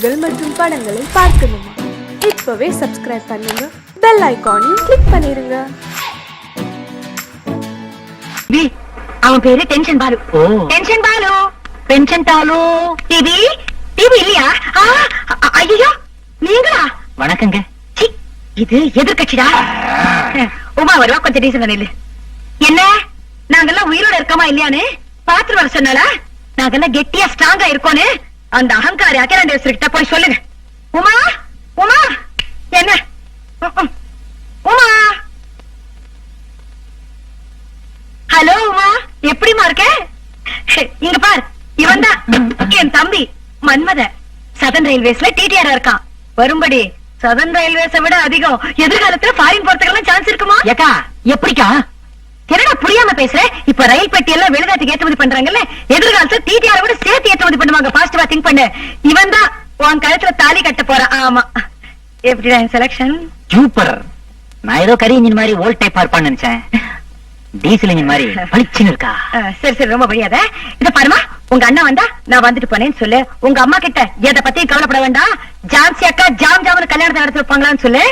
நிகழ்ச்சிகள் மற்றும் படங்களை பார்க்கணுமா? இப்பவே சப்ஸ்கிரைப் பண்ணுங்க, பெல் ஐகானையும் கிளிக் பண்ணிருங்க. அவன் பேரு tension Balu. Tension Balu, tension Balu. TV TV இல்லையா? ஐயோ நீங்களா? வணக்கங்க. இது எதிர்கட்சிடா. உமா வருவா, கொஞ்சம் டீசன் நில்லு. என்ன நாங்கெல்லாம் உயிரோட இருக்கமா இல்லையான்னு பாத்து வர சொன்னாலா? நாங்கெல்லாம் கெட்டியா ஸ்ட்ராங்கா இருக்கோன்னு அந்த அகங்காரி அகிலாண்டேஸ்வரிகிட்ட போய் சொல்லுங்க. உமா உமா என்ன உமா? ஹலோ உமா, எப்படிமா இருக்க? இங்க பார், இவன் தான் என் தம்பி மன்மத. சதன் ரயில்வேஸ்ல டிடிஆர் இருக்கான். வரும்படி. சதன் ரயில்வேஸை விட அதிகம் எதிர்காலத்துல ஃபாரின் போறதுக்கெல்லாம் சான்ஸ் இருக்குமா? ஏக்கா எப்படிக்கா? என்னடா புரியாம பேசுற? இப்ப ரயில் பெட்டி எல்லாம் வெளிநாட்டுக்கு ஏற்றுமதி பண்றாங்கல்ல, எதிர்காலத்துல டிடிஆர் விட சேர்த்து ஏற்றுமதி பண்ணுவாங்க. பாசிட்டிவா திங்க் பண்ணு. இவன் தான் உன் கழுத்துல தாலி கட்ட போறான். ஆமா, எப்படிடா செலக்ஷன்? சூப்பர். நான் ஏதோ கரி இன்ஜின் மாதிரி ஓல்ட் டைப் பார்ப்பான்னு நினைச்சேன். டீசல் இன்ஜின் மாதிரி பளிச்சுன்னு இருக்கா. சரி சரி, ரொம்ப வழியாத. இத பாருமா, உங்க அண்ணா வந்தா நான் வந்துட்டு போனேன்னு சொல்லு. உங்க அம்மா கிட்ட எதை பத்தியும் கவலைப்பட வேண்டாம். ஜான்சி அக்கா ஜாம் ஜாமனு கல்யாணத்தை நடத்தி வைப்பாங்களான்னு சொல்லு.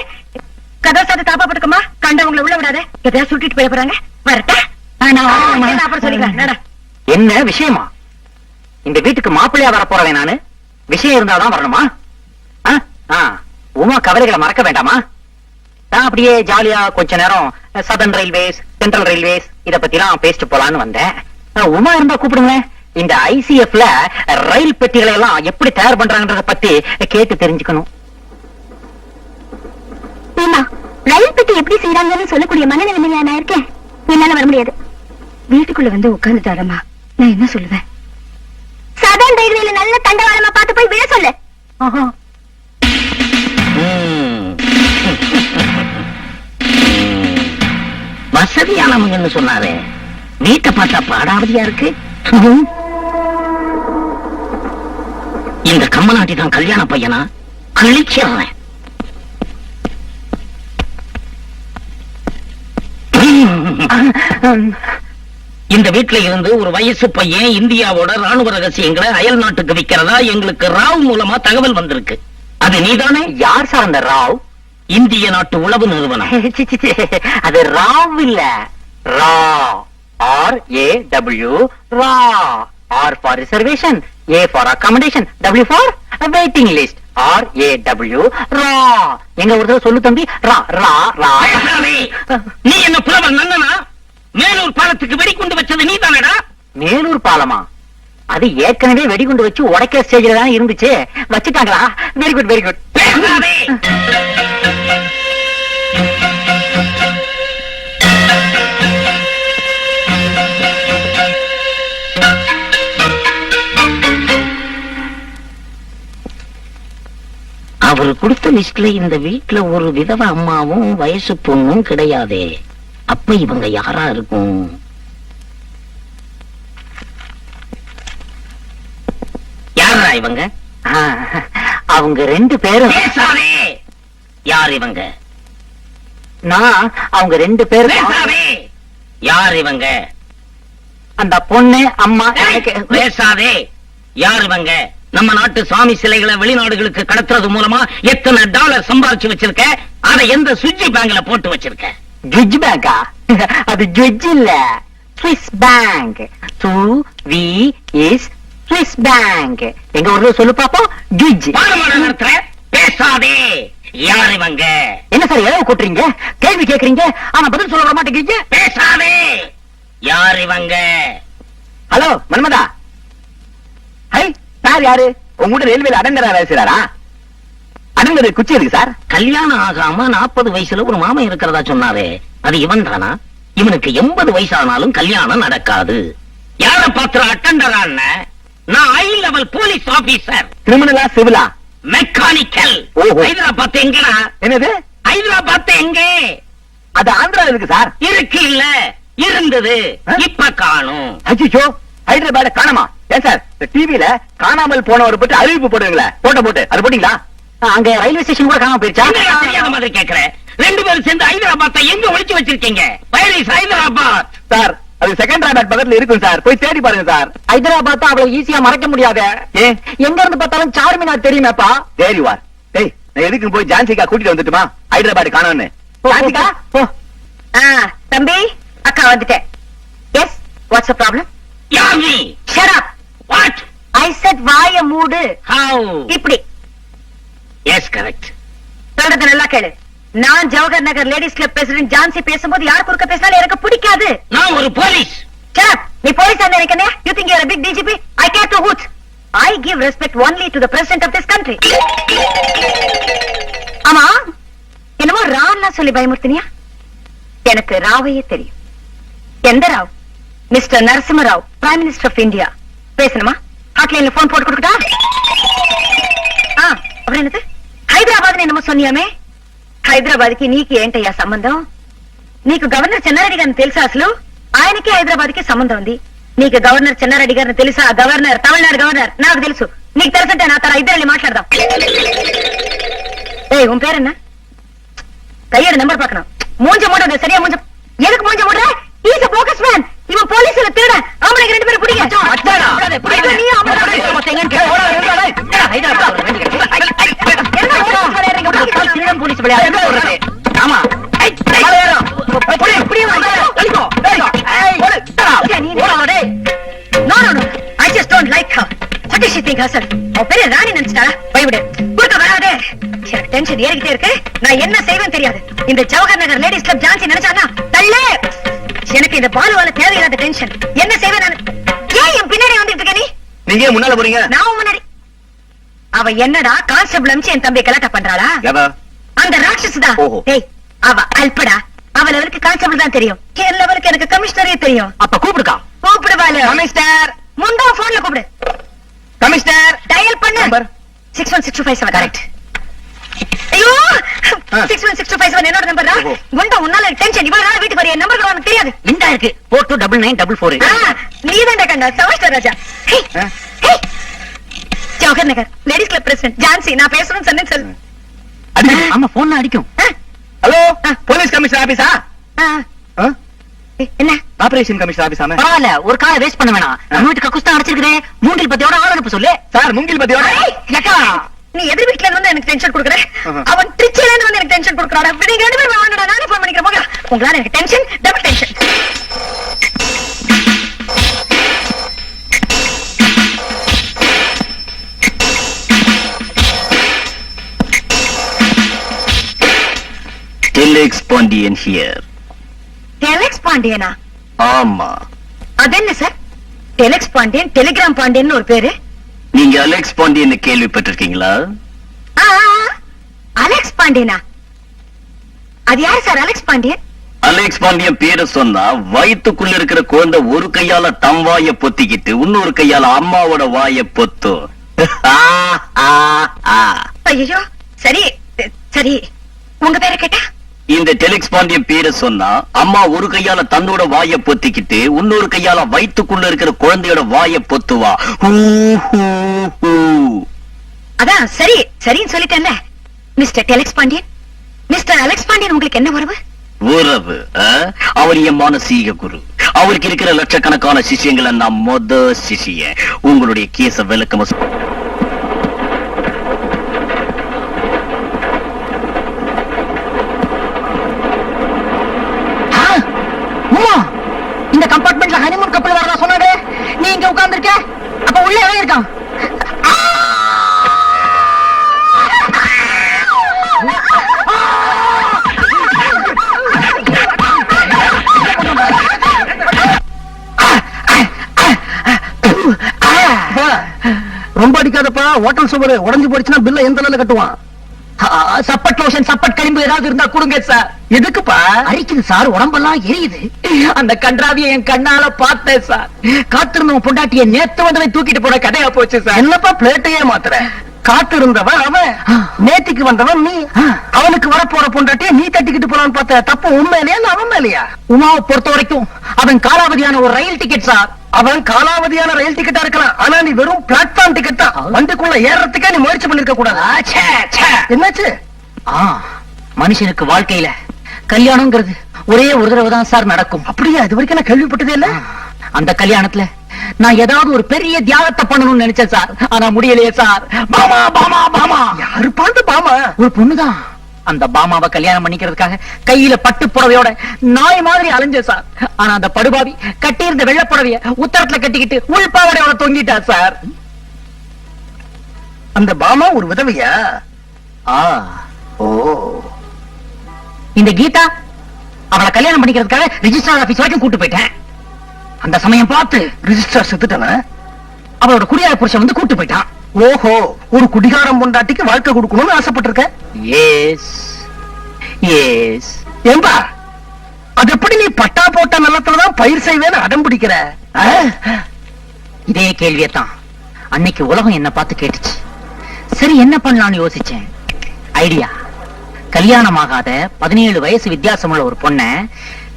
கதவை சாத்து தாப்பா போட்டுக்கமா, கண்டவங்களை உள்ள விடாத. எதையா சுட்டிட்டு போய் போறாங்க. வரட்டா? அப்புறம் சொல்லிக்கலாம். என்ன விஷயமா? இந்த வீட்டுக்கு மாப்பிள்ளையா வர போறேன் நானு. விஷயம் இருந்தாதான் வரணுமா? உமா கவலைகளை மறக்க வேண்டாமா? நான் அப்படியே ஜாலியா கொஞ்ச நேரம் சதர்ன் ரயில்வேஸ், சென்ட்ரல் ரயில்வேஸ் இத பத்தி எல்லாம் பேசிட்டு போலான்னு வந்தேன். உமா இருந்தா கூப்பிடுங்க. இந்த ஐசிஎஃப்ல ரயில் பெட்டிகளை எல்லாம் எப்படி தயார் பண்றாங்கன்றத பத்தி கேட்டு தெரிஞ்சுக்கணும். ரயில் பெட்டி எப்படி செய்யறாங்கன்னு சொல்லக்கூடிய மனநிலைமையா நான் இருக்கேன். என்னால வர முடியாது. வீட்டுக்குள்ள வந்து உட்கார்ந்துட்டாரம்மா, நான் என்ன சொல்லுவேன்? சதர்ன் ரயில்வேல நல்ல தண்டவாளமா பார்த்து போய் விழ சொல்லு. வசதியானவங்கன்னு சொன்னாரு. வீட்டை பார்த்தா பாடாவதியா இருக்கு. இந்த கம்மநாட்டி தான் கல்யாண பையனா? கழிச்சிடுறேன். இந்த வீட்டுல இருந்து ஒரு வயசு பையன் இந்தியாவோட ராணுவ ரகசியங்களை அயல் நாட்டுக்கு விக்கிறதா எங்களுக்கு ராவ் மூலமா தகவல் வந்திருக்கு. அது நீதானே? யார் சார் அந்த ராவ்? இந்திய நாட்டு உளவு நிறுவனம். அது ராவ் இல்ல, ரா. RAW, raw. R for reservation, A for accommodation, W for waiting list. RAW, ரா. எங்க ஒரு தடவை சொல்லு தம்பி. ரா ரா ரா. நீ என்ன புலவர் நன்னனா? மேலூர் பாலத்துக்கு வெடிகுண்டு வச்சது நீ தானடா? மேலூர் பாலமா? அது ஏற்கனவே வெடிகுண்டு வச்சு உடைக்கிற ஸ்டேஜ்ல தான் இருந்துச்சு. வச்சுட்டாங்களா? Very good very good. அவர் கொடுத்த லிஸ்ட்ல இந்த வீட்டுல ஒரு விதவ அம்மாவும் வயசு பொண்ணும் கிடையாதே. அப்ப இவங்க யாரா இருக்கும்? யாரா இவங்க? அவங்க ரெண்டு பேரும். யார் இவங்க? நான் அவங்க ரெண்டு பேரும். யார் இவங்க? அந்த பொண்ணு அம்மா. பேசாதே. யார் இவங்க? நம்ம நாட்டு சுவாமி சிலைகளை வெளிநாடுகளுக்கு கடத்துறது மூலமா எத்தனை டாலர் சம்பாதிச்சு வச்சிருக்க? அதை எந்த சுவிட்ச் பேங்க்ல போட்டு வச்சிருக்க? ஜுஜ் பேங்கா? அது ஜுஜ் இல்ல, ஸ்விஸ் பேங்க். Swiss bank. எங்க ஒரு சொல்லு பாப்போம். ஜுஜ். பேசாதே. யார் இவங்க? என்ன சார் எவ்வளவு கூட்டுறீங்க? கேள்வி கேக்குறீங்க ஆனா பதில் சொல்ல மாட்டேங்கிறீங்க. பேசாதே. யார் இவங்க? ஹலோ மன்மதா. ஹை, சார் யாரு? உங்க ரயில்வேல அடங்கரா வேலை செய்றாரா? அடங்கரு குச்சி இருக்கு சார். கல்யாணம் ஆகாம 40 வயசுல ஒரு மாமன் இருக்கிறதா சொன்னாரே, அது இவன் தானா? இவனுக்கு 80 வயசானாலும் கல்யாணம் நடக்காது. யார பாத்திர அட்டண்டரான? நான் ஹை லெவல் போலீஸ் ஆபீசர். கிரிமினலா சிவிலா? மெக்கானிக்கல். ஹைதராபாத் எங்கடா? என்னது? ஹைதராபாத் எங்க? அது ஆந்திரால இருக்கு சார். இருக்கு இல்ல, இருந்தது, இப்ப காணும். அச்சோ, ஹைதராபாத் காணமா? ஏன் சார் டிவில காணாமல் போனவர் பற்றி அறிவிப்பு போடுவீங்களா? போட்டு அது போட்டீங்களா? அங்க ரயில்வே ஸ்டேஷன் கூட காணாம போயிருச்சா? தெரியாத மாதிரி கேக்குறேன். ரெண்டு பேரும் சேர்ந்து ஹைதராபாத் எங்க ஒளிச்சு வச்சிருக்கீங்க? ஹைதராபாத் சார் அது செகண்டராபாத் பக்கத்துல இருக்கும் சார், போய் தேடி பாருங்க சார். ஹைதராபாத் அவ்வளவு ஈஸியா மறக்க முடியாது. ஏன்? எங்க இருந்து பார்த்தாலும் சார்மினார் தெரியுமேப்பா. தேடி வா. டேய், நான் எதுக்கு போய் ஜான்சிகா கூட்டிட்டு வந்துட்டுமா? ஹைதராபாத் காணோன்னு. ஜான்சிகா போ. தம்பி, அக்கா வந்துட்டேன். Yes, what's the problem? யாமி shut up. What? I said வாய மூடு. ஹவ்? இப்படி எஸ், கரெக்ட். சொல்றது நல்லா கேளு. நான் Jawahar Nagar ladies club president Jhansi பேசும்போது யார் குறுக்க பேசினாலும் எனக்கு பிடிக்காது. நான் ஒரு போலீஸ். Shut up. நீ போலீஸ் ஆன இருக்கனே? You think you're a big DGP? I care to hoot. I give respect only to the president of this country. ஆமா, என்னமோ ராவ்னா சொல்லி பயமுறுத்தினியா? எனக்கு ராவையே தெரியும். எந்த Rao? Mister Narasimha Rao, prime minister of India. பேசணுமா? ஹாட்லைன்ல போன் போட்டு கொடுக்கட்டா? அப்புறம் என்னது? హైదరాబాద్ என்னமோ சொன்னியாமே? హైదరాబాద్కి నీకు ఏంటయ్యా సంబంధం? నీకు గవర్నర్ చెన్నారెడ్డి గారిని తెలుసా? అసలు ఆయనకి హైదరాబాద్కి సంబంధం ఉంది. నీకు గవర్నర్ చెన్నారెడ్డి గారిని తెలుసా? గవర్నర్, తమిళనాడు గవర్నర్ నాకు తెలుసు. నీకు తెలుసంటే నా తర ఇద్దరు మాట్లాడదాం. ஏய், உன் பேர் என்ன? கையோட நம்பர் பார்க்கணும். மூஞ்ச மூட சரியா மூஞ்ச. எதுக்கு மூஞ்ச மூடுற? Is a bogus man. இவன் போலீஸ்ல திருட. ஆம்பளைங்க ரெண்டு பேரும் பிடிங்க. அச்சாடா. நீ ஆம்பளை போலீஸ் விளையாடு. ஆமா. No, no, no. I just don't like her. What does she think herself? அவ பெரிய ராணி நினைச்சிட்டா? போய்விடு. குறுக்க வராதே. எனக்கு டென்ஷன் ஏறிக்கிட்டே இருக்கு. நான் என்ன செய்வேன் தெரியாது. இந்த ஜவஹர் நகர் லேடிஸ் கிளப் ஜான்சி நினைச்சானா தள்ளே. எனக்கு இந்த பாலுவால தேவையில்லாத டென்ஷன். என்ன செய்வேன் நான்? ஏன் என் பின்னாடி வந்துட்டு இருக்க நீ? நீங்க முன்னால போறீங்க. நான் முன்னாடி. அவ என்னடா கான்ஸ்டபிள் அம்ச்சி என் தம்பி கலாட்டா பண்றாளா? அந்த ராட்சசுதா. டேய், அவ அல்படா. அவ லெவலுக்கு கான்ஸ்டபிள் தான் தெரியும். என் லெவலுக்கு எனக்கு கமிஷனரே தெரியும். அப்ப கூப்பிடுக்கா. கூப்பிடுவாளு. கமிஷனர். முண்டா போன்ல கூப்பிடு. கமிஷனர். டயல் பண்ணு. Number 61627 correct. ஐயோ, 61627 என்னோட நம்பர் தான். முண்டா உன்னால டென்ஷன். இவ்வளவு நாள் வீட்டுக்கு வர என் நம்பர் உனக்கு தெரியாது. இந்தா இருக்கு 429944. நீதான்டா கண்ணா சமஸ்டர் ராஜா. Jawahar Nagar ladies club president Jhansi, நான் பேசணும்னு சொன்னேன் சொல்லு. ஆமா, போன் அடிக்கும். ஹலோ, போலீஸ் கமிஷனர் ஆபீஸா? என்ன ஆபரேஷன் கமிஷனர் ஆபீஸாமே? பரவாயில்ல, ஒரு கால வேஸ்ட் பண்ண வேணாம். நம்ம வீட்டு கக்குஸ்தான் அடிச்சிருக்கே. மூங்கில் பத்தியோட ஆள் அனுப்ப சொல்லு. சார், மூங்கில் பத்தியோட. ஏக்கா, நீ எதிர் வீட்ல இருந்து வந்து எனக்கு டென்ஷன் கொடுக்குற. அவன் திருச்சியில இருந்து வந்து எனக்கு டென்ஷன் கொடுக்குறாடா. நீங்க ரெண்டு பேரும் வாங்கடா, நானே போன் பண்ணிக்கிறேன் போங்க. உங்களால எனக்கு tension, double tension. Telex Pandian here. Telex பாண்டியனா? ஆமா. அது என்ன சார்? டெலெக்ஸ் பாண்டியன், டெலிகிராம் பாண்டியன் ஒரு பேரு. நீங்க அலெக்ஸ் பாண்டியன் கேள்விப்பட்டிருக்கீங்களா? அலெக்ஸ் பாண்டியனா? அது யாரு சார் அலெக்ஸ் பாண்டியன்? அலெக்ஸ் பாண்டியன் பேரை சொன்னா வயிற்றுக்குள்ள இருக்கிற குழந்தை ஒரு கையால தம் வாய பொத்திக்கிட்டு இன்னொரு கையால அம்மாவோட வாய பொத்தும். ஐயோ, சரி சரி, உங்க பேரை கேட்டா? இந்த டெலெக்ஸ் பாண்டியன் பேரை சொன்னா அம்மா ஒரு கையால தன்னோட வாய பொத்திக்கிட்டு இன்னொரு கையால வயிற்றுக்குள்ள இருக்கிற குழந்தையோட வாய பொத்துவா. அதான் சரி சரின்னு சொல்லிட்டேன்ல. Mister telex Pandian, mister Alex Pandian உங்களுக்கு என்ன உறவு? உறவு? அவர் என் மானசீக குரு. அவருக்கு இருக்கிற லட்சக்கணக்கான சிஷியங்களை நான் மொத சிஷிய. உங்களுடைய கேச விளக்கமா இந்த கம்பார்ட்மெண்ட்ல ஹனிமூன் கப்பல் வரதா சொன்னாங்க. நீ இங்க உட்கார்ந்திருக்க. அப்ப உள்ள எவன் இருக்கான்? ரொம்ப அடிக்காதப்பா. ஹோட்டல் சுவர் உடஞ்சு போயிடுச்சுன்னா பில்ல எந்த நிலையில கட்டுவான்? சப்பட் லோஷன், சப்பட் களிம்பு ஏதாவது இருந்தா கொடுங்க சார். எதுக்குப்பா? அரிக்குது சார், உடம்பெல்லாம் எரியுது. அந்த கன்றாவிய என் கண்ணால பார்த்தேன் சார். காத்திருந்தவன் பொண்டாட்டிய நேத்து வந்தவை தூக்கிட்டு போன கதையா போச்சு சார். என்னப்பா பிளேட்டையே மாத்துற? காத்து இருந்தவன் அவன், நேத்திக்கு வந்தவன் நீ. அவனுக்கு வரப்போற பொண்டாட்டிய நீ தட்டிக்கிட்டு போலான்னு பார்த்த. தப்பு உண்மையிலேயா அவன் மேலையா? உமாவை பொறுத்த வரைக்கும் அவன் காலாவதியான ஒரு ரயில் டிக்கெட் சார். அவன் காலாவதியான ரயில் டிக்கெட்டா இருக்கலாம். ஆனா நீ வெறும் பிளாட்ஃபார்ம் டிக்கெட் தான். வண்டிக்குள்ள ஏறதுக்கே நீ முயற்சி பண்ணிருக்க கூடாது. ச்சே, ச்சே. என்னாச்சு? மனுஷனுக்கு வாழ்க்கையில கல்யாணம்ங்கிறது ஒரே ஒரு தடவை தான் சார் நடக்கும். அப்படியா? இது வரைக்கும் நான் கேள்விப்பட்டதே இல்ல. அந்த கல்யாணத்துல நான் ஏதாவது ஒரு பெரிய தியாகத்தை பண்ணணும்னு நினைச்சேன் சார். ஆனா முடியலையே சார். பாமா பாமா பாமா. யாரு பாண்டு பாமா? ஒரு பொண்ணுதான். அந்த பாமாவை கல்யாணம் பண்ணிக்கிறதுக்காக கையில பட்டு புடவையோட நாய் மாதிரி அலைஞ்ச சார். ஆனா அந்த படுபாவி கட்டி இருந்த வெள்ளை புடவைய உத்தரத்துல கட்டிக்கிட்டு உள்பாவடையோட தொங்கிட்டா சார். அந்த பாமா ஒரு விதவையா? ஓ, இந்த கீதா அவளை கல்யாணம் பண்ணிக்கிறதுக்காக ரிஜிஸ்டர் ஆபீஸ் வரைக்கும் கூட்டு போயிட்டேன். அந்த சமயம் பார்த்து ரிஜிஸ்டர் செத்துட்டானா? அவளோட குடியார புருஷன் வந்து கூட்டு போயிட்டான். ஓஹோ, ஒரு குடிகாரம் பொண்டாட்டிக்கு வாழ்க்கை கொடுக்கணும்னு ஆசைப்பட்டிருக்க. S S. ஏம்பா, அது எப்படி நீ பட்டா போட்ட நிலத்துலதான் பயிர் செய்வேன்னு அடம் பிடிக்கிற? இதே கேள்வியத்தான் அன்னைக்கு உலகம் என்ன பார்த்து கேட்டுச்சு. சரி என்ன பண்ணலாம்னு யோசிச்சேன். ஐடியா, கல்யாணம் ஆகாத 17 வயசு வித்தியாசமுள்ள ஒரு பொண்ண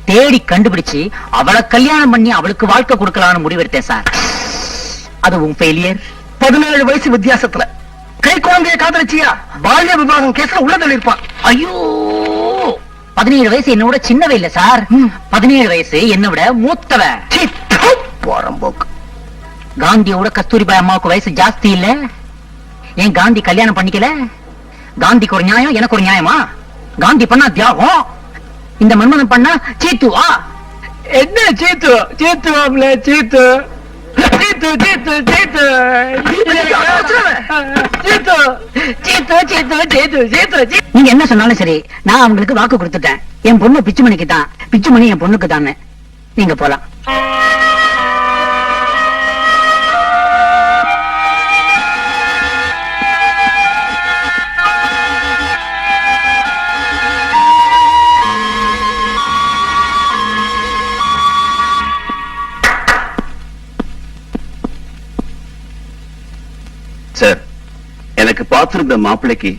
தேடி கண்டுபிடிச்சு அவளை கல்யாணம் பண்ணி அவளுக்கு வாழ்க்கை கொடுக்கலாம்னு முடிவெடுத்தேன் சார். அதுவும் ஃபெயிலியர். 17 வயசு வித்தியாசத்துல கை குழந்தைய காதலிச்சியா? பால்ய விவாகம் கேஸ்ல உள்ள தள்ளிருப்பான். ஐயோ, 17 வயசு என்ன விட சின்னவ இல்ல சார். 17 வயசு என்ன விட மூத்தவ. போறம்போக்கு. காந்தியோட கஸ்தூரிபாய் அம்மாவுக்கு வயசு ஜாஸ்தி இல்ல. ஏன் காந்தி கல்யாணம் பண்ணிக்கல? காந்திக்கு ஒரு நியாயம், எனக்கு ஒரு நியாயமா? காந்தி பண்ணா தியாகம், இந்த மன்மதன் பண்ணா சீத்துவா? என்ன சீத்து சீத்துவாம்ல சீத்து சீத்து சீத்து சீத்து சீத்து சீத்து சீத்து சீத்து சீத்து. நீங்க என்ன சொன்னாலும் சரி, நான் அவங்களுக்கு வாக்கு கொடுத்துட்டேன். என் பொண்ணு பிச்சுமணிக்கு தான், பிச்சுமணி என் பொண்ணுக்கு தான். நீங்க போலாம். சார், எனக்கு பார்த்திருந்த மாப்பிள்ளைக்கு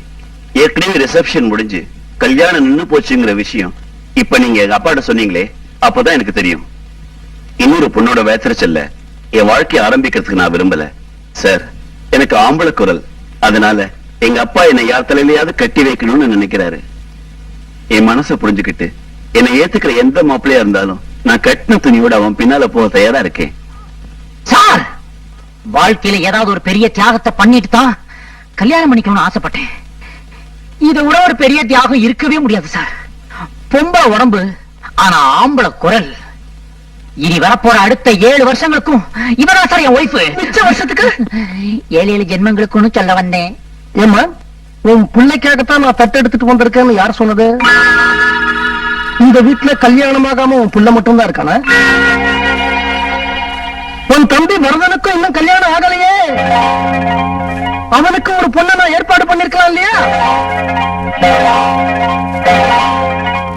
ஏற்கனவே ரிசப்ஷன் முடிஞ்சு கல்யாணம் நின்னு போச்சுங்கிற விஷயம் இப்ப நீங்க எங்க அப்பாட்ட சொன்னீங்களே, அப்பதான் எனக்கு தெரியும். இன்னொரு பொண்ணோட வேத்திரச்சல்ல என் வாழ்க்கையை ஆரம்பிக்கிறதுக்கு நான் விரும்பல சார். எனக்கு ஆம்பளை குரல், அதனால எங்க அப்பா என்னை யார் தலையிலையாவது கட்டி வைக்கணும்னு நினைக்கிறாரு. என் மனசை புரிஞ்சுக்கிட்டு என்னை ஏத்துக்கிற எந்த மாப்பிள்ளையா இருந்தாலும் நான் கட்டின துணியோட அவன் பின்னால போக தயாரா இருக்கேன். சார், வாழ்க்கையில ஏதாவது ஒரு பெரிய தியாகத்தை பண்ணிட்டு தான் கல்யாணம் பண்ணிக்கணும்னு ஆசைப்பட்டேன். இதை விட ஒரு பெரிய தியாகம் இருக்கவே முடியாது சார். பொம்பளை உடம்பு, ஆனா ஆம்பளை குரல். இனி வரப்போற அடுத்த 7 வருஷங்களுக்கும் இவதான் சார் என் ஒய்ஃப். மிச்ச வருஷத்துக்கு 7 ஜென்மங்களுக்குன்னு சொல்ல வந்தேன். ஏமா, உன் பிள்ளைக்காகத்தான் நான் தட்டு எடுத்துட்டு வந்திருக்கேன்னு யார் சொன்னது? இந்த வீட்டுல கல்யாணமாகாம உன் பிள்ளை மட்டும் தான் இருக்கானா? உன் தம்பி வரதனுக்கும் இன்னும் கல்யாணம் ஆகலையே. அவனுக்கு ஒரு பொண்ணை நான் ஏற்பாடு பண்ணிருக்கலாம் இல்லையா?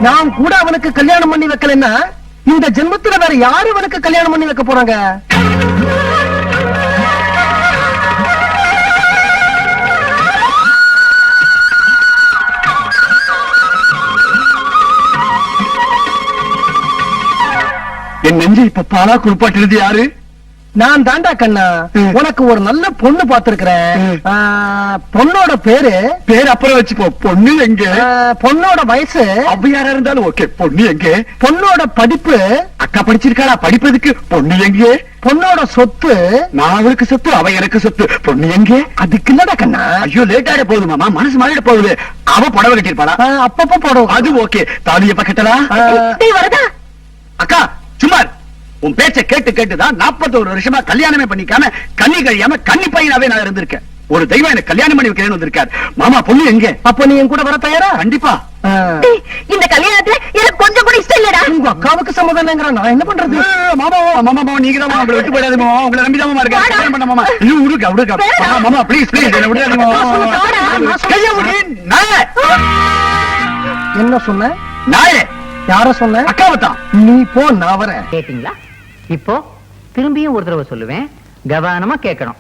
நான் கூட அவனுக்கு கல்யாணம் பண்ணி வைக்கலன்னா இந்த ஜென்மத்துல வேற யாரு அவனுக்கு கல்யாணம் பண்ணி வைக்க போறாங்க? என் நெஞ்சு இப்ப பாலா குறிப்பாட்டிருது யாரு? நான் தாண்டா கண்ணா. உனக்கு ஒரு நல்ல பொண்ணு பாத்துருக்கிறேன். பொண்ணோட பேரு அப்புறம் வச்சுப்போ. பொண்ணு எங்க? பொண்ணோட வயசு யாரா இருந்தாலும் ஓகே. பொண்ணு எங்க? பொண்ணோட படிப்பு அக்கா படிச்சிருக்காளா? படிப்பதுக்கு பொண்ணு எங்க? பொண்ணோட சொத்து நான் அவளுக்கு சொத்து, அவ எனக்கு சொத்து. பொண்ணு எங்க? அதுக்கு இல்லடா கண்ணா. ஐயோ, லேட் ஆயிட போகுது மாமா, மனசு மாறிட போகுது. அவ புடவை கட்டிருப்பாளா? அப்பப்ப போடும். அது ஓகே. தாலிய பக்கத்தலா? வரதா அக்கா சும்மா உன் பேச்ச கேட்டு கேட்டுதான் 41 வருஷமா கல்யாணமே பண்ணிக்காம கண்ணி கழியாம கன்னி பையனாவே நான் இருந்திருக்கேன். ஒரு தெய்வம் எனக்கு கல்யாணம் பண்ணி வைக்கிறேன்னு வந்திருக்காரு. மாமா, பொண்ணு எங்க? அப்ப நீ என் கூட வர தயாரா? கண்டிப்பா. இந்த கல்யாணத்துல எனக்கு கொஞ்சம் கூட இஷ்டம் இல்லடா. உங்க அக்காவுக்கு சம்மதம், நான் என்ன பண்றது? மாமா மாமா நீங்க தான் உங்களை விட்டு போயிடாது மாமா. உங்களை நம்பிதான் மாமா இருக்கேன். கல்யாணம் பண்ண மாமா. இன்னும் விடுங்க விடுங்க மாமா, ப்ளீஸ் ப்ளீஸ் என்ன விடாதீங்க மாமா. என்ன சொன்ன? நாயே யார சொன்ன? அக்காவத்தான். நீ போ, நான் வரேன். கேட்டீங்களா? இப்போ திரும்பியும் ஒரு தடவை சொல்லுவேன், கவனமா கேட்கணும்.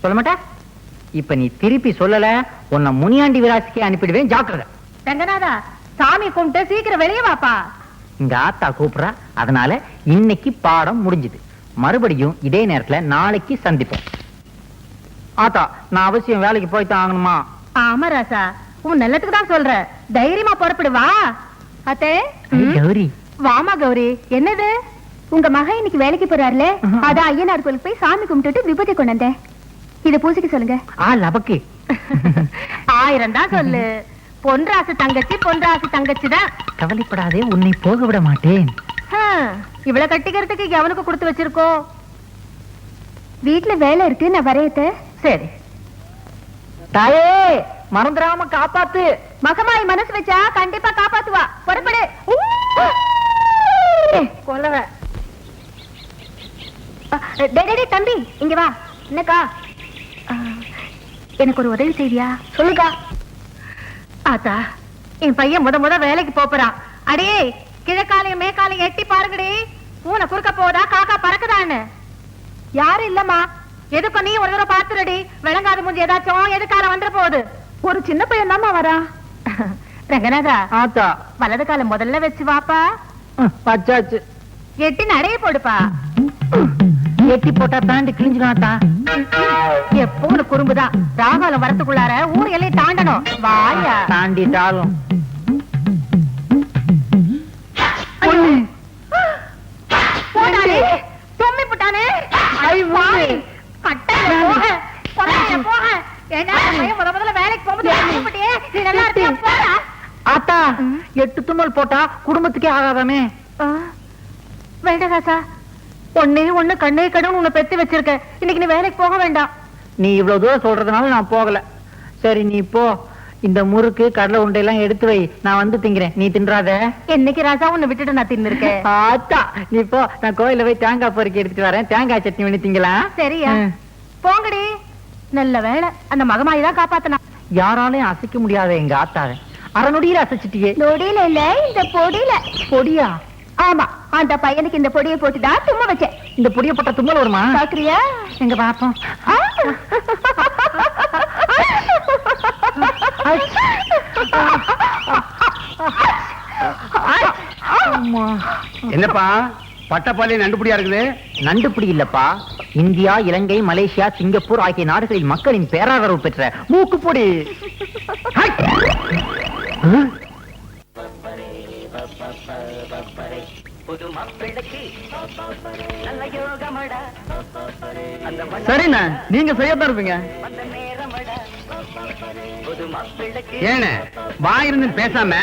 சொல்ல மாட்டேன். இப்ப நீ திருப்பி சொல்லல, உன்னை முனியாண்டி விராசிக்கு அனுப்பிடுவேன், ஜாக்கிரதை. ரங்கநாதா, சாமி கும்பிட்டு சீக்கிரம் வெளியே வாப்பா. இங்க ஆத்தா கூப்பிடுறா, அதனால இன்னைக்கு பாடம் முடிஞ்சது. மறுபடியும் இதே நேரத்துல நாளைக்கு சந்திப்போம். ஆத்தா, நான் அவசியம் வேலைக்கு போய்தான் ஆகணுமா? ஆமா ராசா, உன் நல்லதுக்கு தான் சொல்ற. தைரியமா புறப்படு வா. அத்தே கௌரி, வாமா கௌரி. என்னது? உங்க மகன் இன்னைக்கு வேலைக்கு போறாருல, அதான் ஐயனார் கோயிலுக்கு போய் சாமி கும்பிட்டுட்டு விபூதி கொண்டு வந்தேன். இத பூசிக்க சொல்லுங்க. லபக்கு 1000 தான் சொல்லு. பொன்ராசு தங்கச்சி தான். கவலைப்படாதே, உன்னை போக விட மாட்டேன். இவ்வளவு கட்டிக்கிறதுக்கு எவனுக்கு கொடுத்து வச்சிருக்கோம்? வீட்டுல வேலை இருக்கு, நான் வரையத்த. சரி. தாயே, மறந்துடாம காப்பாத்து. மகமாய் மனசு வச்சா கண்டிப்பா காப்பாத்துவா. புறப்படு. கொல்லவ. தம்பி இங்க வா. என்னக்கா? எனக்கு ஒரு உதவி செய்வியா? சொல்லுக்கா. ஆத்தா, என் பையன் முத வேலைக்கு போறான். அடே, கிழக்காலையும் மேற்காலையும் எட்டி பாருங்கடி. பூனை குறுக்க போதா காக்கா பறக்குதான்னு. யாரும் இல்லம்மா. எதுக்கு நீ ஒரு தடவை பாத்துறடி. விளங்காத முடிஞ்சு ஏதாச்சும் எதுக்கால வந்துட போகுது. ஒரு சின்ன பையன் தாமா வரா. ரங்கநாதா, ஆத்தா, வலது காலம் முதல்ல வச்சு வாப்பா. பச்சாச்சு. எட்டி நடைய போடுப்பா. எட்டி போட்டா பேண்ட் கிழிஞ்சிடாத்தா. எப்போ ஒரு குறும்புதான். ராகாலம் வரத்துக்குள்ளார ஊர் எல்லை தாண்டணும். வாயா. தாண்டிட்டாலும் போடானே, தும்மி போட்டானே. கட்டையில போக, கொல்லையில போக. ஏன்னா பையன் முதல்ல வேலைக்கு போகும்போது நீ நல்லா இருக்கியா? போடா. ஆத்தா, 8 தும்மல் போட்டா குடும்பத்துக்கே ஆகாதாமே. வேண்டாம் ஒண்ணு கண்ணே கடன் உன்னை பெத்து வச்சிருக்க. இன்னைக்கு நீ வேலைக்கு போக வேண்டாம். நீ இவ்வளவு தூரம் சொல்றதுனால நான் போகல. சரி, நீ போ. இந்த முறுக்கு கடலை உண்டையெல்லாம் எடுத்து வை, நான் வந்து திங்கிறேன். நீ தின்றாத. என்னைக்கு ராசா உன்னை விட்டுட்டு நான் தின்னு இருக்கேன். ஆத்தா, நீ போ. நான் கோயில போய் தேங்காய் பொறுக்கி எடுத்துட்டு வரேன். தேங்காய் சட்னி பண்ணி திங்கலாம். சரியா? போங்கடி. நல்ல வேலை, அந்த மகமாயி தான் காப்பாத்தனா. யாராலையும் அசைக்க முடியாத எங்க ஆத்தாவை அரை நொடியில அசைச்சிட்டியே. நொடியில இல்ல, இந்த பொடியில. பொடியா? ஆமா, அந்த பையனுக்கு இந்த பொடியை போட்டுதான் தும்ம வச்சேன். இந்த பொடியை போட்ட தும்மல் வருமா? பாக்குறியா? எங்க பாப்போம். என்னப்பா பட்டப்பாலையும் நண்டுபடியா இருக்குது? நண்டுபிடி இல்லப்பா, இந்தியா, இலங்கை, மலேசியா, சிங்கப்பூர் ஆகிய நாடுகளில் மக்களின் பேராதரவு பெற்ற மூக்குப்பொடி. சரிண்ணா, நீங்க செய்யத்தான் இருப்பீங்க. ஏன்னு வாயிருந்து பேசாம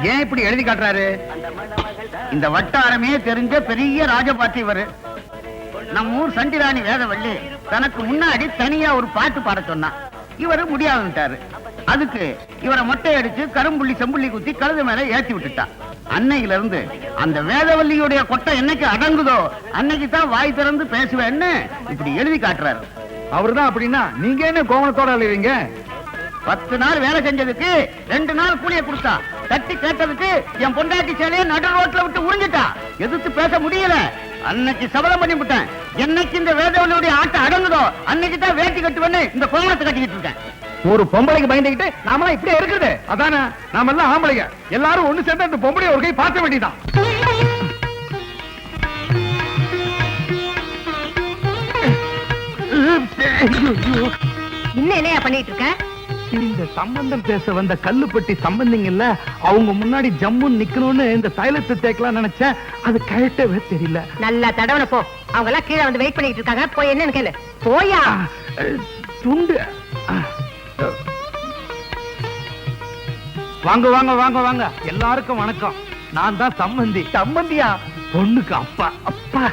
ஏன் இப்படி எழுதி காட்டுறாரு? இந்த வட்டாரமே தெரிஞ்ச பெரிய ராஜபாட்டி இவரு. நம்ம ஊர் சண்டிராணி வேதவள்ளி தனக்கு முன்னாடி தனியா ஒரு பாட்டு பாட சொன்னா. இவரு முடியாதுட்டாரு. அதுக்கு இவரை மொட்டை அடிச்சு கரும்புள்ளி செம்புள்ளி குத்தி கழுது மேல ஏற்றி விட்டுட்டா. அன்னையில இருந்து அந்த வேதவல்லியுடைய கொட்டை என்னைக்கு அடங்குதோ அன்னைக்கு தான் வாய் திறந்து பேசுவேன்னு இப்படி எழுதி காட்டுறாரு. அவருதான் அப்படின்னா நீங்க என்ன கோவணத்தோட எழுதுவீங்க? 10 நாள் வேலை செஞ்சதுக்கு 2 நாள் கூலிய கொடுத்தா. தட்டி கேட்டதுக்கு என் பொண்டாட்டி சேலையை நடு ரோட்ல விட்டு உறிஞ்சிட்டா. எதிர்த்து பேச முடியல. அன்னைக்கு சபலம் பண்ணி விட்டேன். என்னைக்கு இந்த வேதவல்லியுடைய ஆட்டம் அடங்குதோ அன்னைக்கு தான் வேட்டி கட்டுவேன்னு இந்த கோவணத்தை கட்டிக்கிட்டு இருக்கேன். ஒரு பொம்பளைக்கு பயந்துகிட்டு நாமெல்லாம் இப்படியே இருக்குது. அதானே, நாம எல்லாம் ஆம்பளைங்க. எல்லாரும் ஒண்ணு சேர்ந்து அந்த பொம்பளைய ஒரு கை பார்க்க வேண்டியதான். இன்னும் என்னையா பண்ணிட்டு இருக்க? இந்த சம்பந்தம் பேச வந்த கல்லுப்பட்டி சம்பந்திங்கல்ல, அவங்க முன்னாடி ஜம்முன்னு நிக்கணும்னு இந்த தைலத்தை தேக்கலாம் நினைச்சேன். அது கரெக்டாவே தெரியல. நல்லா தடவன போ. அவங்க எல்லாம் கீழே வந்து வெயிட் பண்ணிட்டு இருக்காங்க. போய் என்னன்னு கேளு. போயா. துண்டு. வாங்க வாங்க வாங்க வாங்க, எல்லாருக்கும் வணக்கம். நான் தான் சம்பந்தி. சம்பந்தியா? பொண்ணுக்கு அப்பா. அப்பா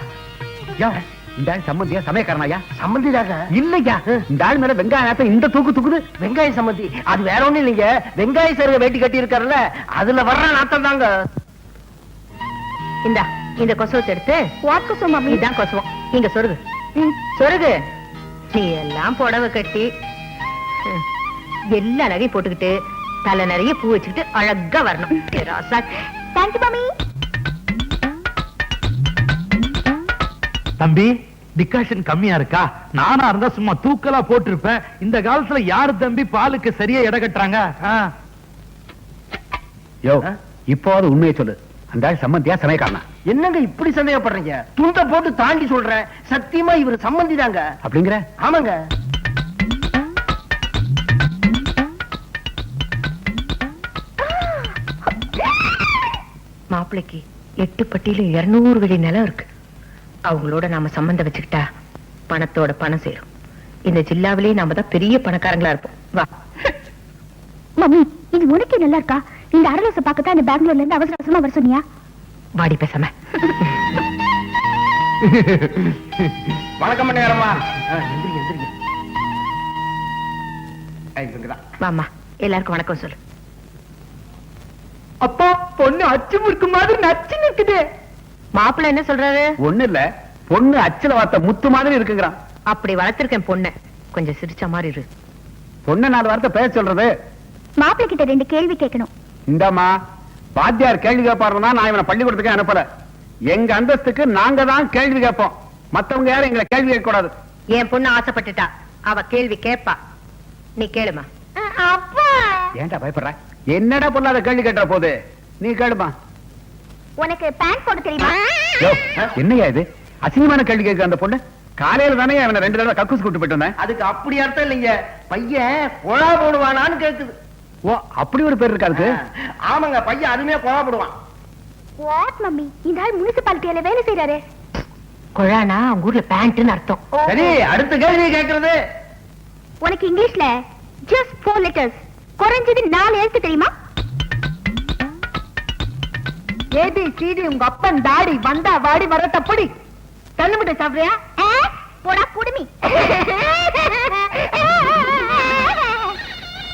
இந்த சம்பந்தியா சமயக்காரனாயா? சம்பந்திதாக இல்லையா? இந்த ஆள் மேல வெங்காயம் இந்த தூக்கு தூக்குது. வெங்காய சம்பந்தி அது வேற ஒண்ணும் இல்லைங்க. வெங்காய சருக வேட்டி கட்டி இருக்காருல்ல, அதுல வர்ற நாட்டம் தாங்க. இந்தா இந்த கொசுவத்தை எடுத்து. வாட் கொசு மம்மி? இதான் கொசுவம். இங்க சொருகு. சொருகு. நீ எல்லாம் புடவை கட்டி எல்லா நகையும் போட்டுக்கிட்டு தலை நிறைய பூ வச்சுக்கிட்டு அழகா வரணும். Thank you mummy. தம்பி, டிகாஷன் கம்மியா இருக்கா? நானா இருந்தா சும்மா தூக்கலா போட்டிருப்பேன். இந்த காலத்துல யாரு தம்பி பாலுக்கு சரியா எடை கட்டுறாங்க? யோ, இப்போது உண்மையை சொல்லு. அந்த சம்பந்தியா சமயக்காரனா? என்னங்க இப்படி சந்தேகப்படுறீங்க? துண்ட போட்டு தாண்டி சொல்றேன். சத்தியமா இவர் சம்பந்தி தாங்க. அப்படிங்கிற? ஆமாங்க. மாப்பிள்ளைக்கு 8 பட்டியில 200 வெளி நிலம் இருக்கு. அவங்களோட நாம சம்பந்தம் வச்சுக்கிட்டா பணத்தோட பணம் சேரும். இந்த ஜில்லாவிலேயே நாம தான் பெரிய பணக்காரங்களா இருப்போம். வா. மம்மி, இது உனக்கு நல்லா இருக்கா? இந்த அரலோசை பார்க்கத்தான் இந்த பெங்களூர்ல இருந்து அவசர அவசரமா வர சொன்னியா? வாடி பேசாம. வணக்கம் நேரமா. வாமா, எல்லாருக்கும் வணக்கம் சொல்லு. அப்பா, பொண்ணு அச்சு முறுக்கு மாதிரி நச்சு நிக்குது. மாப்பிள்ளை என்ன சொல்றாரு? ஒண்ணு இல்ல, பொண்ணு அச்சுல வார்த்தை முத்து மாதிரி இருக்குங்கிறான். அப்படி வளர்த்திருக்கேன் பொண்ணு, கொஞ்சம் சிரிச்ச மாதிரி இரு. பொண்ணு 4 வார்த்தை பேச சொல்றது. மாப்பிள்ளை கிட்ட 2 கேள்வி கேட்கணும். இந்தாமா, வாத்தியார் கேள்வி கேட்பாருன்னா நான் இவனை பள்ளிக்கூடத்துக்கு அனுப்பல. எங்க அந்தஸ்துக்கு நாங்க தான் கேள்வி கேட்போம், மத்தவங்க யாரும் எங்களை கேள்வி கேட்க கூடாது. என் பொண்ணு ஆசைப்பட்டுட்டா, அவ கேள்வி கேட்பா. நீ கேளுமா. அப்பா, ஏன்டா பயப்படுற? என்னடா பொண்ணாத கேள்வி கேட்டா போது, நீ கேளுமா. உனக்கு பேண்ட் போட தெரியுமா? யோ, என்னையா இது அசிங்கமான கேள்வி கேட்க அந்த பொண்ணு? காலையில தானே அவனை 2 தடவை கக்கூஸ் கூட்டு போயிட்டு வந்தேன். அதுக்கு அப்படி அர்த்தம் இல்லைங்க, பையன் குழா போடுவானான்னு கேக்குது. ஓ, அப்படி ஒரு பேர் இருக்காது. ஆமாங்க, பையன் அதுமே குழா போடுவான். வாட் மம்மி, இந்த ஆள் முனிசிபாலிட்டியில வேலை செய்யறாரு. கொழானா அவங்க ஊர்ல பேண்ட்னு அர்த்தம். சரி, அடுத்த கேள்வி கேட்கறது. உனக்கு இங்கிலீஷ்ல just 4 letters, குறைஞ்சது 4 எழுத்து தெரியுமா? ஏபி சிடி உங்க அப்பன் தாடி வந்தா வாடி வர தப்படி. தண்ணி முட்டை சாப்பிடுறியா? போடா குடுமி.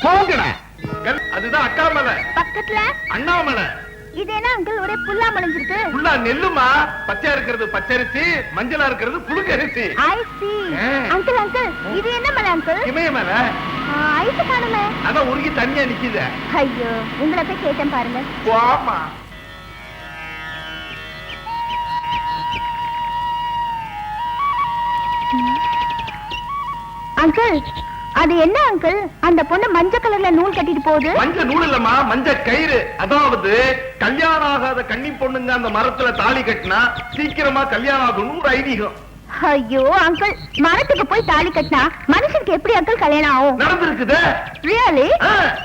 போங்கடா. அதுதான் அக்கா மலை, பக்கத்துல அண்ணாமலை. இது என்ன அங்கிள் ஒரே புல்லா முளைஞ்சிருக்கு? ஃபுல்லா நெல்லுமா, பச்சையா இருக்கிறது பச்சரிசி, மஞ்சளா இருக்கிறது புழுங்கரிசி. I see. அங்கிள் அங்கிள், இது என்ன மலை அங்கிள்? இமயமலை. ஐஸ் காணுமே. அதான் உருகி தண்ணியா நிக்குது. ஐயோ, உங்களை போய் கேட்டேன் பாருங்க. வாமா. அங்கிள், அது என்ன அங்கிள்? அந்த பொண்ணு மஞ்சள் கலர்ல நூல் கட்டிட்டு போகுது. மஞ்ச நூல் இல்லம்மா, மஞ்ச கயிறு. அதாவது கல்யாணம் ஆகாத கன்னி பொண்ணுங்க அந்த மரத்துல தாலி கட்டினா சீக்கிரமா கல்யாணம் ஆகணும் ஒரு ஐதீகம். ஐயோ அங்கிள், மரத்துக்கு போய் தாலி கட்டினா மனுஷனுக்கு எப்படி அங்கிள் கல்யாணம் ஆகும்? நடந்திருக்குது. ரியலி?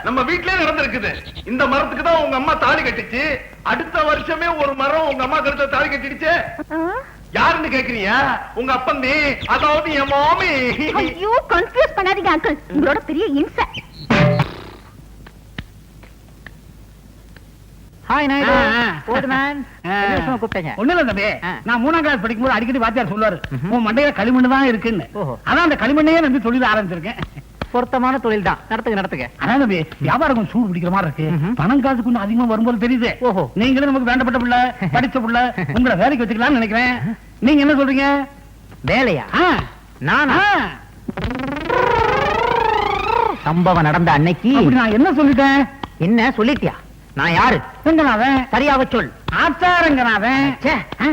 நம்ம வீட்லயே நடந்திருக்குது. இந்த மரத்துக்கு தான் உங்க அம்மா தாலி கட்டிச்சு. அடுத்த வருஷமே ஒரு மரம் உங்க அம்மா கழுத்துல தாலி கட்டிடுச்சு. யாருன்னு கேக்குறீங்க? உங்க அப்பந்தி, அதாவது என் மாமி. ஐயோ, கன்ஃபியூஸ் பண்ணாதீங்க அங்கிள், உங்களோட பெரிய இன்சை. ஹாய் நாயுடு. ஓல்ட் மேன், என்ன கூப்பிட்டீங்க? ஒண்ணு இல்ல தம்பி, நான் 3ஆம் கிளாஸ் படிக்கும்போது அடிக்கடி வாத்தியார் சொல்லுவாரு, உன் மண்டையில களிமண்ணு தான் இருக்குன்னு. அதான் அந்த களிமண்ணையே வந்து தொழில் ஆரம்பிச்சிருக்கேன். பொருத்தமான தொழில் தான், நடத்துங்க. அதான் தம்பி, வியாபாரம் கொஞ்சம் சூடு பிடிக்கிற மாதிரி இருக்கு. பணம் காசு கொஞ்சம் அதிகமா வரும்போது தெரியுது. ஓஹோ, நீங்களும் நமக்கு வேண்டப்பட்ட பிள்ளை, படிச்ச பிள்ளை, உங்களை வேலைக்கு வச்சுக்கலாம்னு நினைக்கிறேன். நீங்க என்ன சொல்றீங்க? வேலையா? நானா? சம்பவம் நடந்த அன்னைக்கு நான் என்ன சொல்லிட்டேன்? என்ன சொல்லிட்டியா? நான் யாரு? ரங்கநாதன். சரியாக சொல். ஆச்சாரங்கநாதன்.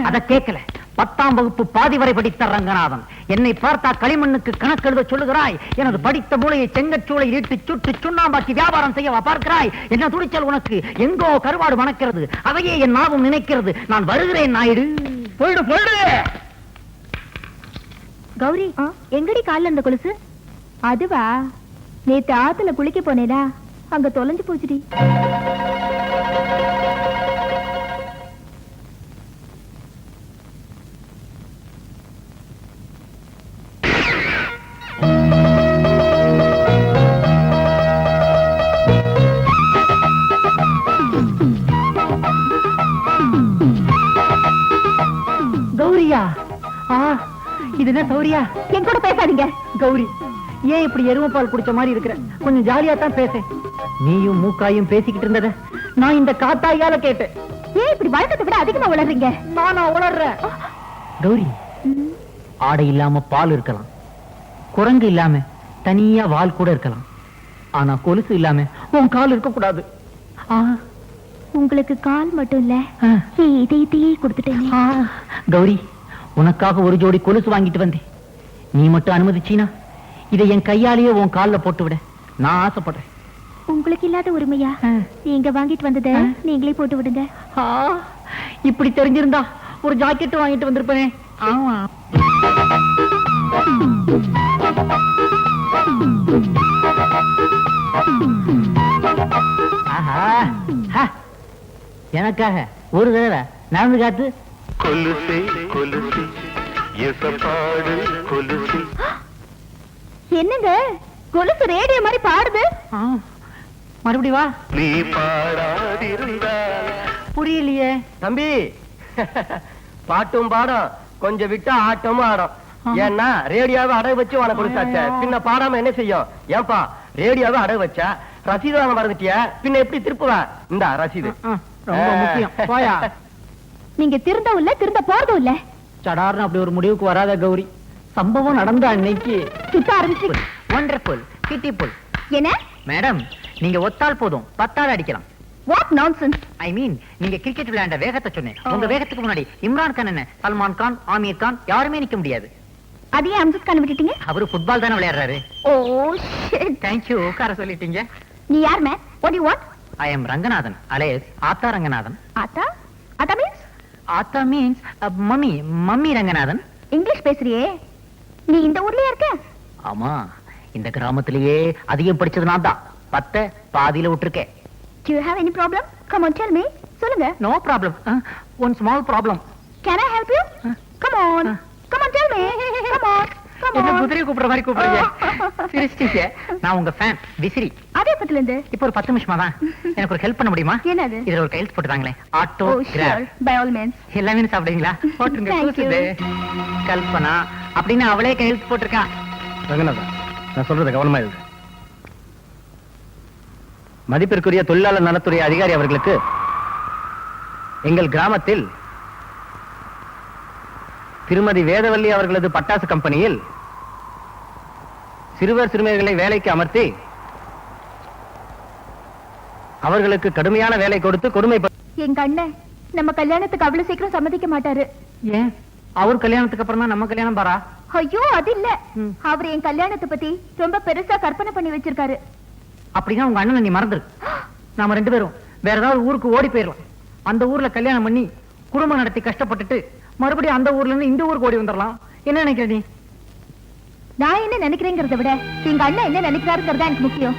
அத கேட்கல. 10ஆம் வகுப்பு பாதி வரை படித்த ரங்கநாதன் என்னை பார்த்தா களிமண்ணுக்கு கணக்கெழுத சொல்லுகிறாய். எனது படித்த மூளையை செங்கச்சூளை இட்டு சுட்டு சுண்ணாம்பாக்கி வியாபாரம் செய்யவா பார்க்கிறாய்? என்ன துணிச்சல் உனக்கு? எங்கோ கருவாடு மணக்கிறது, அதையே என் நாவும் நினைக்கிறது. நான் வருகிறேன் நாயுடு. போயிடு. கௌரி, எங்கடி கால்ல இருந்த கொலுசு? அதுவா, நேத்து ஆத்துல குளிக்க போனேடா, அங்க தொலைஞ்சு போச்சுடி. கௌரியா? இது என்ன சௌரியா? என் கூட பேசாதீங்க. கௌரி, ஏன் இப்படி எருமை பால் குடிச்ச மாதிரி இருக்கிற? கொஞ்சம் ஜாலியா தான் பேச. நீயும் மூக்காயும் பேசிக்கிட்டு இருந்தத நான் இந்த காத்தாயால கேட்டேன். ஏன் இப்படி வழக்கத்தை விட அதிகமா உளறீங்க? நானா உளறேன்? கௌரி, ஆடை இல்லாம பால் இருக்கலாம், குரங்கு இல்லாம தனியா வால் கூட இருக்கலாம். ஆனா கொலுசு இல்லாம உன் கால் இருக்க கூடாது. உங்களுக்கு கால் மட்டும் இல்ல, இதயத்தையே கொடுத்துட்டேன். கௌரி, உனக்காக ஒரு ஜோடி கொலுசு வாங்கிட்டு வந்தேன். நீ மட்டும் அனுமதிச்சீனா இதை என் கையாலேயே உன் கால்ல போட்டு விட நான் ஆசைப்படுறேன். உங்களுக்கு இல்லாத உரிமையா? நீங்க வாங்கிட்டு வந்தத நீங்களே போட்டு விடுங்க. இப்படி தெரிஞ்சிருந்தா ஒரு ஜாக்கெட் வாங்கிட்டு வந்திருப்பேன். ஆமா. எனக்காக ஒரு தடவை நடந்து காத்து. கொலுசே கொலுசே எசப்பாடு கொலுசே. என்னங்க கொலுசு ரேடியோ மாதிரி பாடுது? மறுபடி வா. நீ பாடாதிருந்தால். புரியலையே தம்பி. பாட்டும் பாடம், கொஞ்சம் விட்டா ஆட்டமும் ஆடும். ஏன்னா ரேடியோவை அடகு வச்சு உனக்கு கொடுத்தாச்ச, பின்ன பாடாம என்ன செய்யும்? ஏன்பா ரேடியோவை அடகு வச்சா ரசீது வாங்க மறந்துட்டிய, பின்ன எப்படி திருப்புவ? இந்த ரசீது ரொம்ப முக்கியம். போயா. நீங்க திருந்தவும் இல்ல திருந்த போறதும் இல்ல. சடார்னு அப்படி ஒரு முடிவுக்கு வராத கௌரி. சம்பவம் நடந்த அன்னைக்கு சுத்த ஆரம்பிச்சு. Wonderful, beautiful. என்ன மேடம், நீங்க ஒத்தால் போதும் 10 ஆள் அடிக்கலாம். What nonsense? ஐ மீன், நீங்க கிரிக்கெட் விளையாண்ட வேகத்தை சொன்னேன். உங்க வேகத்துக்கு முன்னாடி இம்ரான் கான் என்ன, சல்மான் கான், ஆமீர் கான் யாருமே நிக்க முடியாது. அதையே அம்ஜத் கான் விட்டுட்டீங்க? அவரு ஃபுட்பால் தானே விளையாடுறாரு. Oh shit. தேங்க்யூ, உட்கார சொல்லிட்டீங்க. நீ யார் man? What do you want? I am Ranganathan, alias Aatha Ranganathan. ஆத்தா? ஆத்தா மீன்ஸ்? ஆத்தா means mummy, mummy Ranganathan. English பேசுறியே. நீ இந்த ஊர்லயே இருக்க? ஆமா, இந்த கிராமத்திலேயே அதிகம் படிச்சது நான் தான். 10 பாதியில விட்டுருக்கேன். Do you have any problem? Come on, tell me. சொல்லுங்க. No problem. One small problem. Can I help you? Come on. Come on, tell me. Come on. Come என்ன on. குதிரையை கூப்பிடுற மாதிரி கூப்பிடுறீங்க? சிரிச்சிட்டீங்க. நான் உங்க ஃபேன் விசிறி. அதே பத்தில இருந்து. இப்போ ஒரு 10 நிமிஷமா தான். எனக்கு ஒரு ஹெல்ப் பண்ண முடியுமா? என்னது? இதுல ஒரு கையெழுத்து போட்டுதாங்களே. Auto Oh, sure. கிராப் By all means. எல்லாமே சாப்பிடுவீங்களா? போட்டுருங்க. Thank you. கூசுது. கல்பனா அப்படின்னு அவளே கையெழுத்து போட்டிருக்கா. ரங்கநாதன், நான் சொல்றத கவனமா இருக்கு. மதிப்பிற்குரிய தொழிலாளர் நலத்துறை அதிகாரி அவர்களுக்கு எங்கள் கிராமத்தில் திருமதி வேதவல்லி அவர்களது பட்டாசு கம்பெனியில் சிறுவர் சிறுமியர்களை வேலைக்கு அமர்த்தி அவர்களுக்கு கடுமையான வேலை கொடுத்து கொடுமை. எங்க அண்ணன் நம்ம கல்யாணத்துக்கு அவ்வளவு சீக்கிரம் சம்மதிக்க மாட்டாரு. ஏன்? அவர் கல்யாணத்துக்கு அப்புறம் தான் நம்ம கல்யாணம் பாரா? ஐயோ அது இல்ல. அவர் என் கல்யாணத்தை பத்தி ரொம்ப பெருசா கற்பனை பண்ணி வச்சிருக்காரு. அப்படின்னா உங்க அண்ணனை நீ மறந்துரு. நாம 2 பேரும் வேற ஏதாவது ஊருக்கு ஓடி போயிடலாம். அந்த ஊர்ல கல்யாணம் பண்ணி குடும்பம் நடத்தி கஷ்டப்பட்டுட்டு மறுபடியும் அந்த ஊர்ல இருந்து இந்த ஊருக்கு ஓடி வந்துடலாம். என்ன நினைக்கிற நீ? நான் என்ன நினைக்கிறேங்கிறத விட எங்க அண்ணன் என்ன நினைக்கிறாருங்கிறதா எனக்கு முக்கியம்.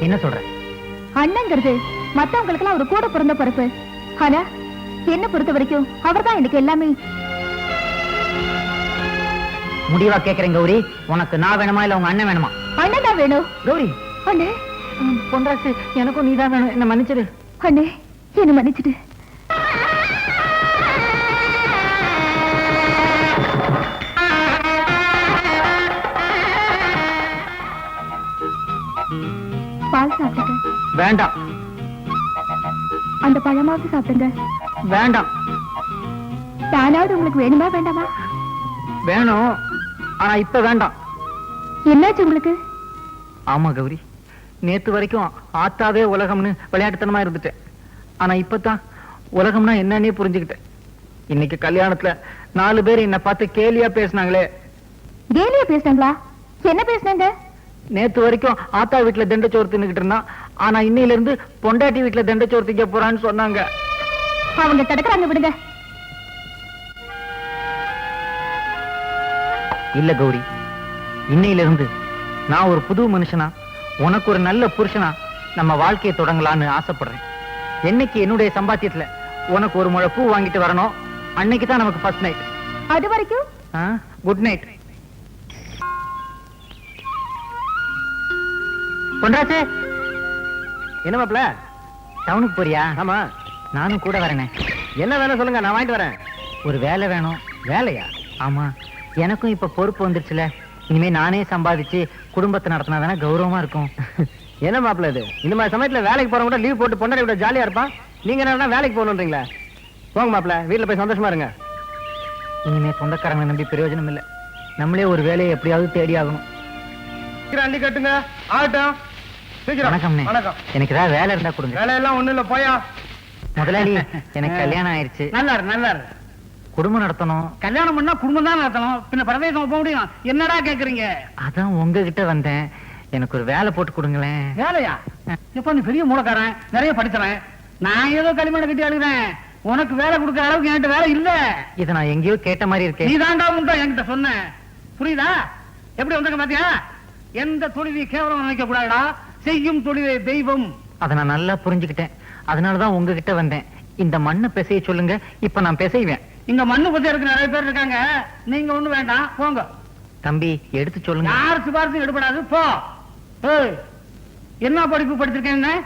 என்ன சொல்ற? அண்ணங்கிறது மத்தவங்களுக்கு எல்லாம் ஒரு கூட பிறந்த பொறுப்பு. ஆனா என்ன பொறுத்த வரைக்கும் அவர்தான் எனக்கு எல்லாமே. முடிவா கேக்குறேன் கௌரி, உனக்கு நான் வேணுமா இல்ல உங்க அண்ணன் வேணுமா? அண்ணன் தான் வேணும். கௌரி, அண்ணே பொன்ராசு, எனக்கும் நீதான் வேணும். என்ன மன்னிச்சிடு. அண்ணே என்ன மன்னிச்சிடு. பால் சாப்பிடுங்க. வேண்டாம். அந்த பழமாவது சாப்பிடுங்க. வேண்டாம். தானாவது உங்களுக்கு வேணுமா வேண்டாமா? வேணும், ஆனா இப்ப வேண்டாம். என்னாச்சு உங்களுக்கு? ஆமா கௌரி, நேத்து வரைக்கும் ஆத்தாவே உலகம்னு விளையாட்டுத்தனமா இருந்துட்டேன். ஆனா இப்பதான் உலகம்னா என்னன்னே புரிஞ்சுக்கிட்டேன். இன்னைக்கு கல்யாணத்துல 4 பேர் என்ன பார்த்து கேலியா பேசினாங்களே. கேலியா பேசினாங்களா? என்ன பேசினாங்க? நேத்து வரைக்கும் ஆத்தா வீட்டுல தண்டச்சோறு தின்னுகிட்டு இருந்தான். ஆனா இன்னையில இருந்து பொண்டாட்டி வீட்டுல தண்டச்சோறு திங்க போறான்னு சொன்னாங்க. அவங்க தடுக்கிறாங்க, விடுங்க. இல்ல கௌரி, இன்னையில இருந்து நான் ஒரு புது மனுஷனா, உனக்கு ஒரு நல்ல புருஷனா நம்ம வாழ்க்கையை தொடங்கலான்னு ஆசைப்படுறேன். என்னைக்கு என்னுடைய சம்பாத்தியத்துல உனக்கு ஒரு முழை பூ வாங்கிட்டு வரணும், அன்னைக்கு தான் நமக்கு ஃபர்ஸ்ட் நைட். அது வரைக்கும் குட் நைட். பொன்ராசு, என்ன மாப்ள, டவுனுக்கு போறியா? ஆமா. நானும் கூட வரேனே. என்ன வேணும் சொல்லுங்க, நான் வாங்கிட்டு வரேன். ஒரு வேலை வேணும். வேலையா? ஆமா, எனக்கும் இப்ப பொறுப்பு வந்துருச்சுல. இனிமே நானே சம்பாதிச்சு குடும்பத்தை நடத்தினா தானே கௌரவமா இருக்கும். என்ன மாப்பிள்ள இது? இந்த மாதிரி சமயத்துல வேலைக்கு போறவங்க கூட லீவ் போட்டு பொண்டாட்டி கூட ஜாலியா இருப்பான். நீங்க என்ன வேலைக்கு போகணுன்றீங்களா? போங்க மாப்பிள்ள, வீட்டுல போய் சந்தோஷமா இருங்க. இனிமே சொந்தக்காரங்க நம்பி பிரயோஜனம் இல்ல. நம்மளே ஒரு வேலையை எப்படியாவது தேடி ஆகணும். அள்ளி கட்டுங்க. ஆகட்டும். வணக்கம்ண்ணே. வணக்கம். எனக்கு ஏதாவது வேலை இருந்தா கொடுங்க. வேலையெல்லாம் ஒண்ணு இல்ல, போயா. முதலாளி, எனக்கு கல்யாணம் ஆயிருச்சு. நல்லா குடும்பம் நடத்தணும். கல்யாணம் பண்ணா குடும்பம் தான் நடத்தணும், பின்ன பரதேசம் போக முடியும். என்னடா கேக்குறீங்க? அதான் உங்ககிட்ட வந்தேன். எனக்கு ஒரு வேலை போட்டு கொடுங்களேன். வேலையா? இப்ப நீ பெரிய மூலக்காரன், நிறைய படிக்கிறேன். நான் ஏதோ களிமண்ண கட்டி அழுகிறேன். உனக்கு வேலை கொடுக்கற அளவுக்கு என்கிட்ட வேலை இல்ல. இதை நான் எங்கேயோ கேட்ட மாதிரி நீ இருக்கேன். தாண்டா முண்டா என்கிட்ட சொன்ன. புரியுதா? எப்படி வந்திருக்க பாத்தியா? எந்த தொழிலை கேவலம் நினைக்க கூடாதுடா. செய்யும் தொழிலே தெய்வம். அதை நான் நல்லா புரிஞ்சுக்கிட்டேன். அதனாலதான் உங்ககிட்ட வந்தேன். இந்த மண்ணை பிசைய சொல்லுங்க, இப்ப நான் பிசைவேன். இங்க மண்ணு பத்தி நிறைய பேர் இருக்காங்க, நீங்க ஒண்ணு வேண்டாம் போங்க. தம்பி எடுத்து சொல்லுங்க. யார் சிபாரிசும் எடுபடாது போ. ஏய், என்ன படிப்பு படிச்சிருக்கேன்?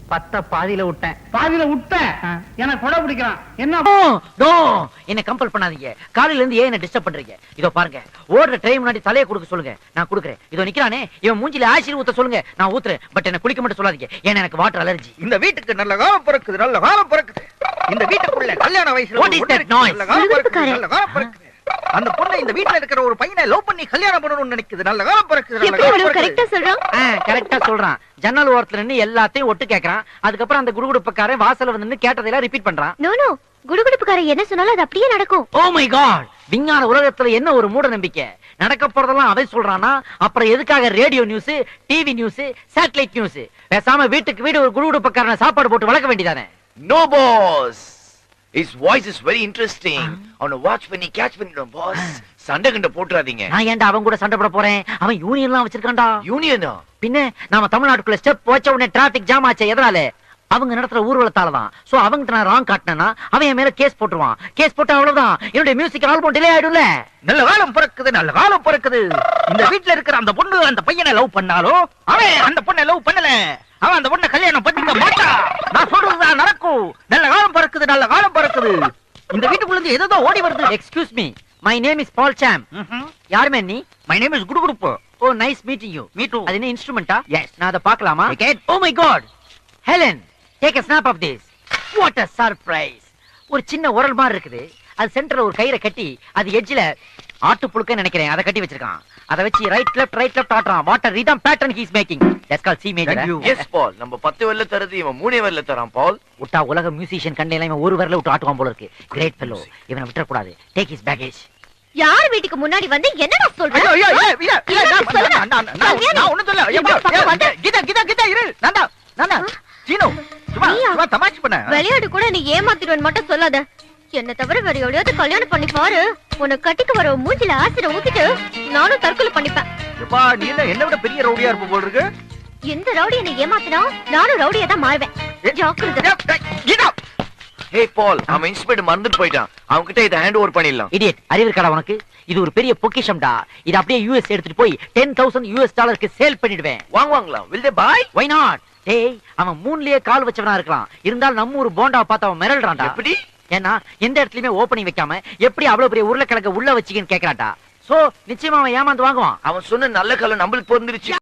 10 பாதியில விட்டேன். பாதியில விட்டேன். எனக்கு கொடை பிடிக்கிறான். என்ன என்ன கம்பல் பண்ணாதீங்க. காலையில இருந்து ஏன் என்ன டிஸ்டர்ப் பண்றீங்க? இதோ பாருங்க, ஓடுற டைம் முன்னாடி தலையை கொடுக்க சொல்லுங்க, நான் கொடுக்குறேன். இதோ நிக்கிறானே, இவன் மூஞ்சில ஆசிரியர் ஊத்த சொல்லுங்க, நான் ஊத்துறேன். பட் என்ன குளிக்க மட்டும் சொல்லாதீங்க, ஏன்னா எனக்கு வாட்டர் அலர்ஜி. இந்த வீட்டுக்கு நல்ல காலம் பிறக்குது, நல்ல காலம் பிறக்குது. இந்த வீட்டுக்குள்ள கல்யாண வயசுல What is that noise? நல்ல காலம் பிறக்குது, நல்ல காலம் பிறக்குது. அந்த பொண்ணு இந்த வீட்டுல இருக்கிற ஒரு பையனை லவ் பண்ணி கல்யாணம் பண்ணணும்னு நினைக்குது. நல்ல காலம் பிறக்குது, நல்ல காலம் பிறக்குது. கரெக்டா சொல்றான். ஜன்னல் ஓரத்துல நின்னு எல்லாத்தையும் ஒட்டு கேக்குறான். அதுக்கப்புறம் அந்த குடுகுடுப்புக்காரன் வாசல்ல வந்து நின்னு கேட்டதெல்லாம் ரிப்பீட் பண்றான். நோ குடுகுடுப்புக்காரன் என்ன சொன்னாலும் அது அப்படியே நடக்கும். ஓ மை காட், விஞ்ஞான உலகத்துல என்ன ஒரு மூட நம்பிக்கை. நடக்க போறதெல்லாம் அவன் சொல்றானா, அப்புறம் எதுக்காக radio news, TV news, satellite news? பேசாம வீட்டுக்கு வீடு ஒரு குடுகுடுப்புக்காரனை சாப்பாடு போட்டு வளர்க்க வேண்டியதானே? No, boss. His voice is very interesting. அவனை வாட்ச் பண்ணி கேட்ச் பண்ணிடும் boss. சண்டை கண்ட போட்டுறாதீங்க. நான் ஏன்டா அவன் கூட சண்டை போட போறேன்? அவன் யூனியன்லாம் வச்சிருக்கான்டா. யூனியனா? பின்ன நாம தமிழ்நாட்டுக்குள்ள ஸ்டெப் வச்ச உடனே டிராபிக் ஜாம் ஆச்சு. எதனால? அவங்க நடத்துற ஊர்வலத்தால தான். சோ அவங்க நான் ராங் காட்டினா அவன் என் மேல கேஸ் போட்டுருவான். கேஸ் போட்டா அவ்வளவுதான், என்னுடைய மியூசிக் ஆல்பம் டிலே ஆயிடும்ல. நல்ல காலம் பிறக்குது, நல்ல காலம் பிறக்குது. இந்த வீட்டுல இருக்கிற அந்த பொண்ணு அந்த பையனை லவ் பண்ணாலும் அவன் அந்த பொண்ணை லவ் பண்ணல. அவன் அந்த பொண்ணை கல்யாணம் பண்ணிக்க மாட்டான். நான் சொல்றதுதான் நடக்கும். நல்ல காலம் பிறக்குது, நல்ல காலம் பிறக்குது. இந்த வீட்டுக்குள்ள இருந்து ஏதோ ஓடி வருது. Excuse me, my name is Paul Sam. யாருமே நீ? மை நேம் இஸ் குடுகுடுப்பு. Oh nice meeting you. Me too. அது என்ன இன்ஸ்ட்ருமெண்டா? Yes. நான் அதை பார்க்கலாமா? Wicked. Oh my God, Helen, take a snap of this. What a surprise. ஒரு சின்ன உரல் மாதிரி இருக்குது. அது சென்டர்ல ஒரு கயிறை கட்டி, அது எட்ஜ்ல ஆட்டு புழுக்க நினைக்கிறேன், அதை கட்டி வச்சிருக்கான். அதை வச்சு ரைட் லெஃப்ட் ஆட்றான். What a rhythm pattern he is making. That's called C major. Yes, Paul. நம்ம 10 வரல தரது இவன் 3 வரல தரான் பால். விட்டா உலக மியூசிஷியன் கண்டையில இவன் ஒரு வரல விட்டு ஆட்டுவான் போல இருக்கு. கிரேட் ஃபெல்லோ, இவனை விட்டுற கூடாது. Take his baggage. யார் வீட்டுக்கு முன்னாடி வந்து என்னடா சொல்ற? ஐயோ ஐயோ இல்ல நான் ஒண்ணும் சொல்ல. கீதா இரு. நான்டா சீனு சும்மா தமாஷ் பண்ண. விளையாடு கூட நீ ஏமாத்திடுவேன் மட்டும் சொல்லாத. என்ன தவிர வேற எவ்வளவு கல்யாணம் பண்ணி பாரு. உன்னை கட்டிக்கு வர மூஞ்சில ஆசிர ஊத்திட்டு நானும் தற்கொலை பண்ணிப்பேன். எப்பா நீ என்ன விட பெரிய ரவுடியா இருப்ப போல இருக்கு. இந்த ரவுடி என்னை ஏமாத்தினா நானும் ரவுடியா தான் மாறுவேன். ஜாக்கிரதை. கீதா ஹே பால், அவன் இன்ஸ்பெக்டர் மறந்துட்டு போயிட்டான். அவன் கிட்ட இத ஹேண்ட் ஓவர் பண்ணிடலாம். இடியட், அறிவு இருக்கடா உனக்கு? இது ஒரு பெரிய பொக்கிஷம்டா. இது அப்படியே யூஎஸ் எடுத்துட்டு போய் $10,000 சேல் பண்ணிடுவேன். வாங்குவாங்களாம். will they buy? Why not? டேய், அவன் மூணுலயே கால் வச்சவனா இருக்கலாம். இருந்தாலும் நம்ம ஒரு போண்டாவை பார்த்து அவன் மிரள்றான்டா. எப்படி? ஏன்னா எந்த இடத்துலயுமே ஓபனிங் வைக்காம எப்படி அவ்வளவு பெரிய உருளைக்கிழங்க உள்ள வச்சிக்கன்னு கேக்குறான்டா. சோ நிச்சயமா அவன் ஏமாந்து வாங்குவான். அவன் சொன்ன நல்ல கலை நம்மளுக்கு பொருந்துருச்சு.